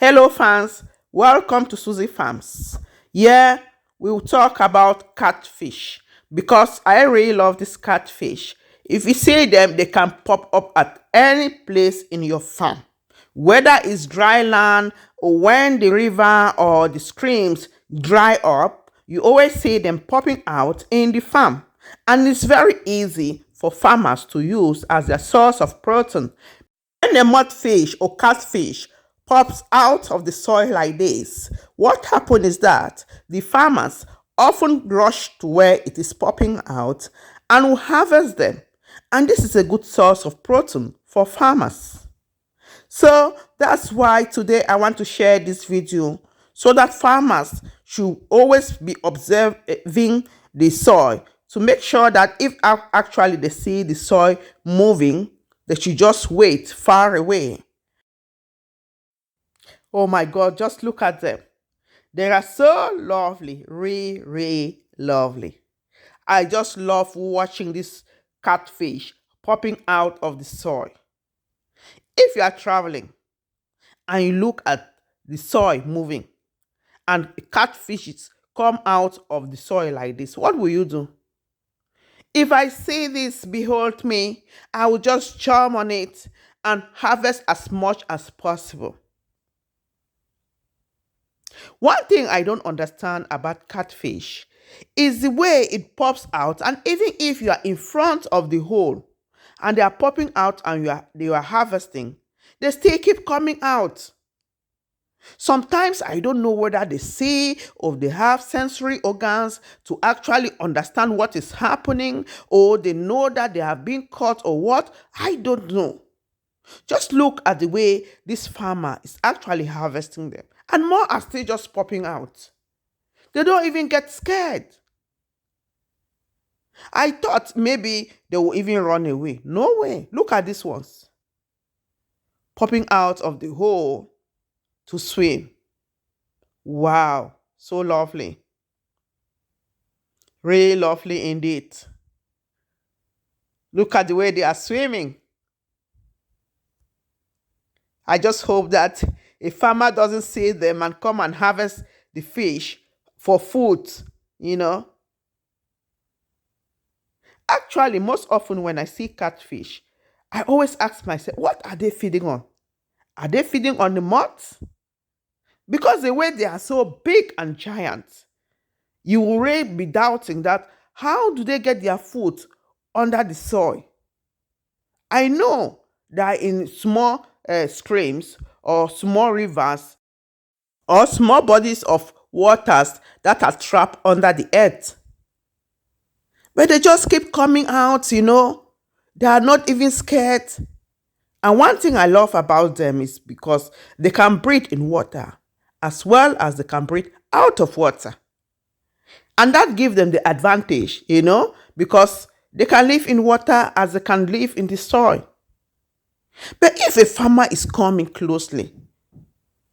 Hello fans, welcome to Susie Farms. Here we will talk about catfish because I really love this catfish. If you see them, they can pop up at any place in your farm. Whether it's dry land or when the river or the streams dry up, you always see them popping out in the farm. And it's very easy for farmers to use as their source of protein. When a mudfish or catfish pops out of the soil like this, what happens is that the farmers often rush to where it is popping out and will harvest them. And this is a good source of protein for farmers. So that's why today I want to share this video so that farmers should always be observing the soil to make sure that if actually they see the soil moving, they should just wait far away. Oh my God, just look at them. They are so lovely, really, really lovely. I just love watching this catfish popping out of the soil. If you are traveling and you look at the soil moving and catfishes come out of the soil like this, what will you do? If I see this, behold me, I will just chomp on it and harvest as much as possible. One thing I don't understand about catfish is the way it pops out, and even if you are in front of the hole and they are popping out and they are harvesting, they still keep coming out. Sometimes I don't know whether they see or they have sensory organs to actually understand what is happening, or they know that they have been caught or what. I don't know. Just look at the way this farmer is actually harvesting them. And more are still just popping out. They don't even get scared. I thought maybe they will even run away. No way. Look at these ones. Popping out of the hole to swim. Wow. So lovely. Really lovely indeed. Look at the way they are swimming. I just hope that a farmer doesn't see them and come and harvest the fish for food. Actually, most often when I see catfish, I always ask myself, what are they feeding on? Are they feeding on the mud? Because the way they are so big and giant, you will really be doubting that how do they get their food under the soil? I know that in small streams or small rivers or small bodies of waters that are trapped under the earth. But they just keep coming out. They are not even scared. And one thing I love about them is because they can breathe in water as well as they can breathe out of water. And that gives them the advantage, because they can live in water as they can live in the soil. But if a farmer is coming closely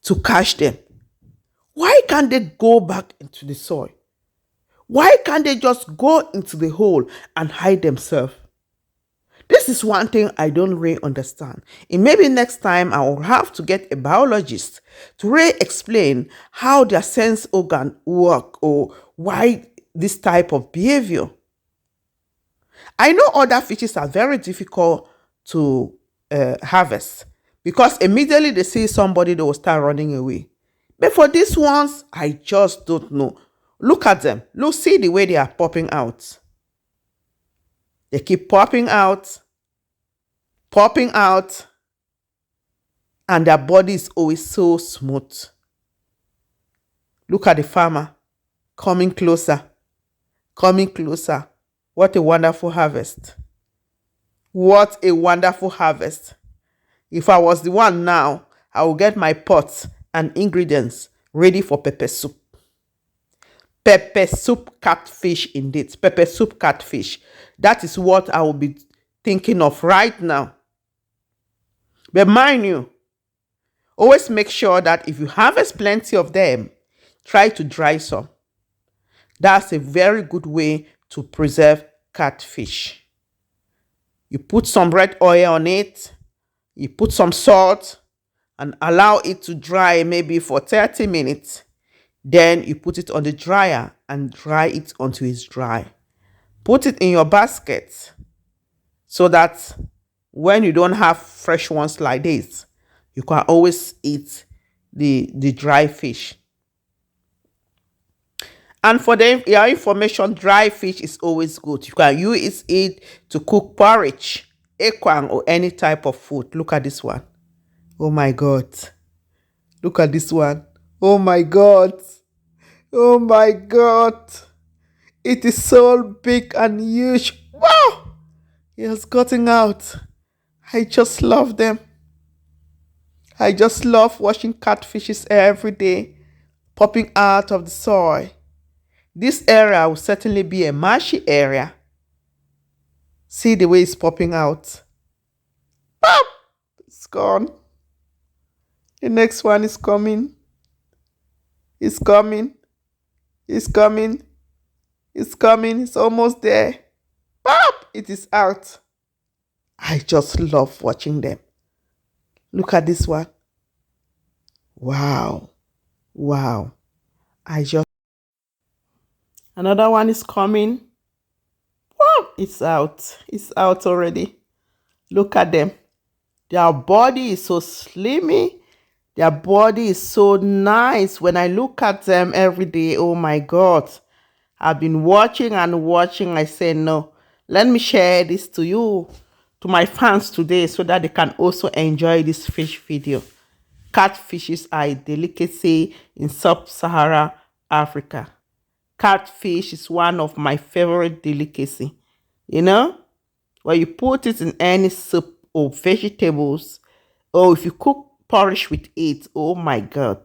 to catch them, why can't they go back into the soil? Why can't they just go into the hole and hide themselves? This is one thing I don't really understand. And maybe next time I will have to get a biologist to really explain how their sense organ work or why this type of behavior. I know other fishes are very difficult to harvest because immediately they see somebody, they will start running away. But for these ones, I just don't know. Look at them. Look, see the way they are popping out. They keep popping out, and their body is always so smooth. Look at the farmer coming closer. What a wonderful harvest. What a wonderful harvest. If I was the one now, I will get my pots and ingredients ready for pepper soup. Pepper soup catfish indeed. Pepper soup catfish. That is what I will be thinking of right now. But mind you, always make sure that if you harvest plenty of them, try to dry some. That's a very good way to preserve catfish. You put some red oil on it, you put some salt, and allow it to dry maybe for 30 minutes. Then you put it on the dryer and dry it until it's dry. Put it in your basket so that when you don't have fresh ones like this, you can always eat the dry fish. And for your information, dry fish is always good. You can use it to cook porridge, ekwang, or any type of food. Look at this one. Oh my God. Look at this one. Oh my God. Oh my God. It is so big and huge. Wow. It has gotten out. I just love them. I just love watching catfishes every day popping out of the soil. This area will certainly be a marshy area. See the way it's popping out. Pop! It's gone. The next one is coming. It's coming. It's coming. It's coming. It's almost there. Pop! It is out. I just love watching them. Look at this one. Wow. Wow. Another one is coming. Whoa, it's out. It's out already. Look at them. Their body is so slimy. Their body is so nice. When I look at them every day, oh my God. I've been watching and watching. I say, no, let me share this to you, to my fans today, so that they can also enjoy this fish video. Catfishes are a delicacy in sub-Saharan Africa. Catfish is one of my favorite delicacy. You know, when you put it in any soup or vegetables, or if you cook porridge with it, oh my God,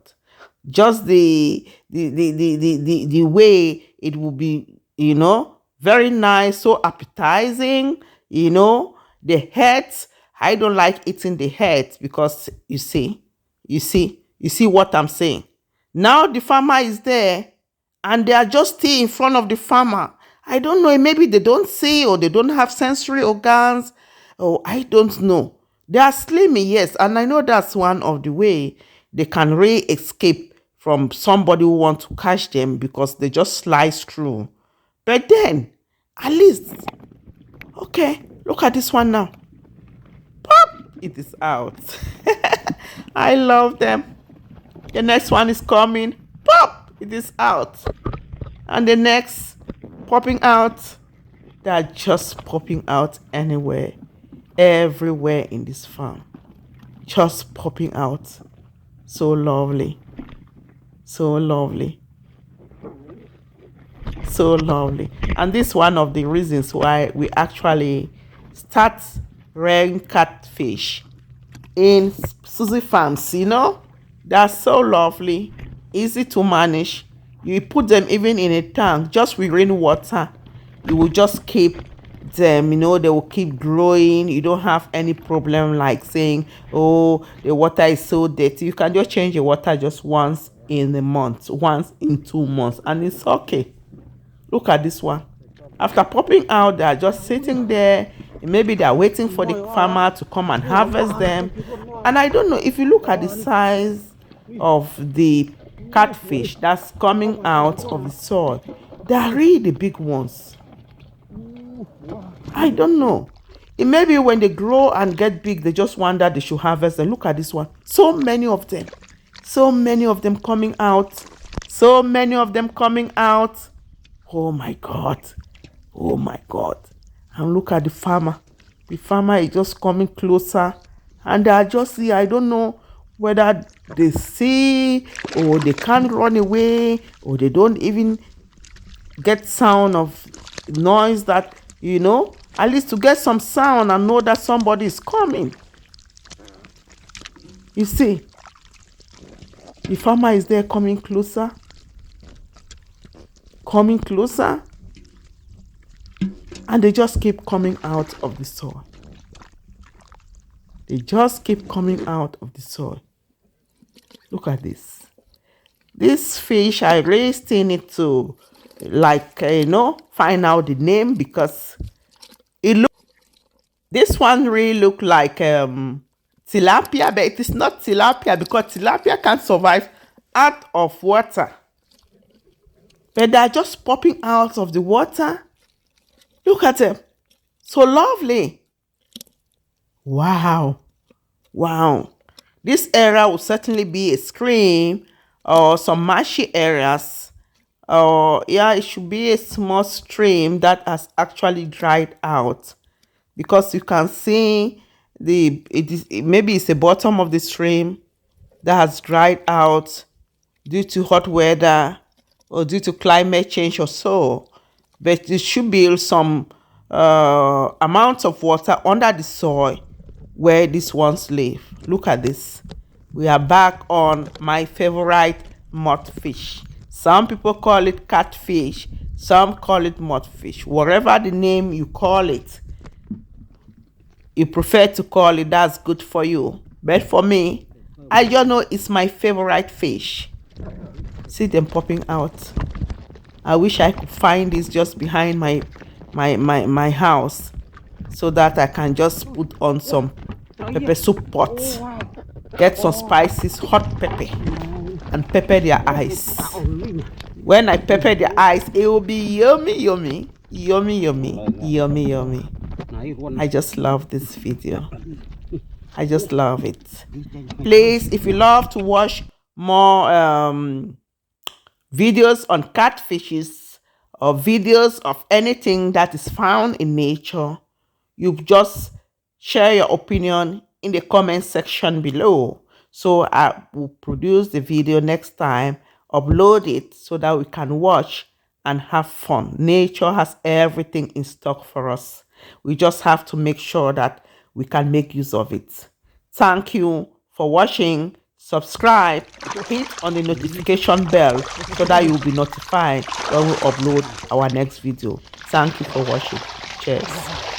just the way it will be, you know, very nice, so appetizing. You know, the heads, I don't like eating the heads because you see what I'm saying. Now the farmer is there and they are just still in front of the farmer. I don't know, maybe they don't see or they don't have sensory organs, or I don't know. They are slimy, yes, and I know that's one of the way they can really escape from somebody who wants to catch them, because they just slice through. But then, at least, okay, look at this one now. Pop! It is out. I love them. The next one is coming. Pop! It is out. And the next popping out. They're just popping out anywhere, everywhere in this farm. Just popping out. So lovely. So lovely. So lovely. And this is one of the reasons why we actually start rearing catfish in Susie farms. You know, they're so lovely, easy to manage. You put them even in a tank, just with rainwater. You will just keep them, you know, they will keep growing. You don't have any problem like saying, oh, the water is so dirty. You can just change the water just once in a month, once in 2 months, and it's okay. Look at this one. After popping out, they are just sitting there. Maybe they are waiting for the farmer to come and harvest them. And I don't know, if you look at the size of the catfish that's coming out of the soil, they are really the big ones. I don't know. It may be when they grow and get big, they just wonder they should harvest them. Look at this one. So many of them. So many of them coming out. So many of them coming out. Oh my God. Oh my God. And look at the farmer. The farmer is just coming closer. And they are just here. I don't know whether they see or they can't run away or they don't even get sound of noise that, you know, at least to get some sound and know that somebody is coming. You see, the farmer is there coming closer, and they just keep coming out of the soil. They just keep coming out of the soil. Look at this. This fish, I really still need to, like, you know, find out the name, because it look. This one really look like tilapia, but it is not tilapia because tilapia can survive out of water. But they are just popping out of the water. Look at them. So lovely. Wow. Wow. This area will certainly be a stream or some marshy areas. Or yeah, it should be a small stream that has actually dried out. Because you can see maybe it's the bottom of the stream that has dried out due to hot weather or due to climate change or so. But there should be some amount of water under the soil where these ones live. Look at this. We are back on my favorite mudfish. Some people call it catfish. Some call it mudfish. Whatever the name you call it, you prefer to call it, that's good for you. But for me, I just know it's my favorite fish. See them popping out. I wish I could find this just behind my house so that I can just put on some pepper soup pot, get some spices, hot pepper, and pepper their eyes. When I pepper their eyes, it will be yummy, yummy, yummy, yummy, yummy, yummy. I just love this video. I just love it. Please, if you love to watch more videos on catfishes or videos of anything that is found in nature, you just share your opinion in the comment section below. So I will produce the video next time, upload it so that we can watch and have fun. Nature has everything in stock for us. We just have to make sure that we can make use of it. Thank you for watching. Subscribe, hit on the notification bell so that you will be notified when we upload our next video. Thank you for watching. Cheers.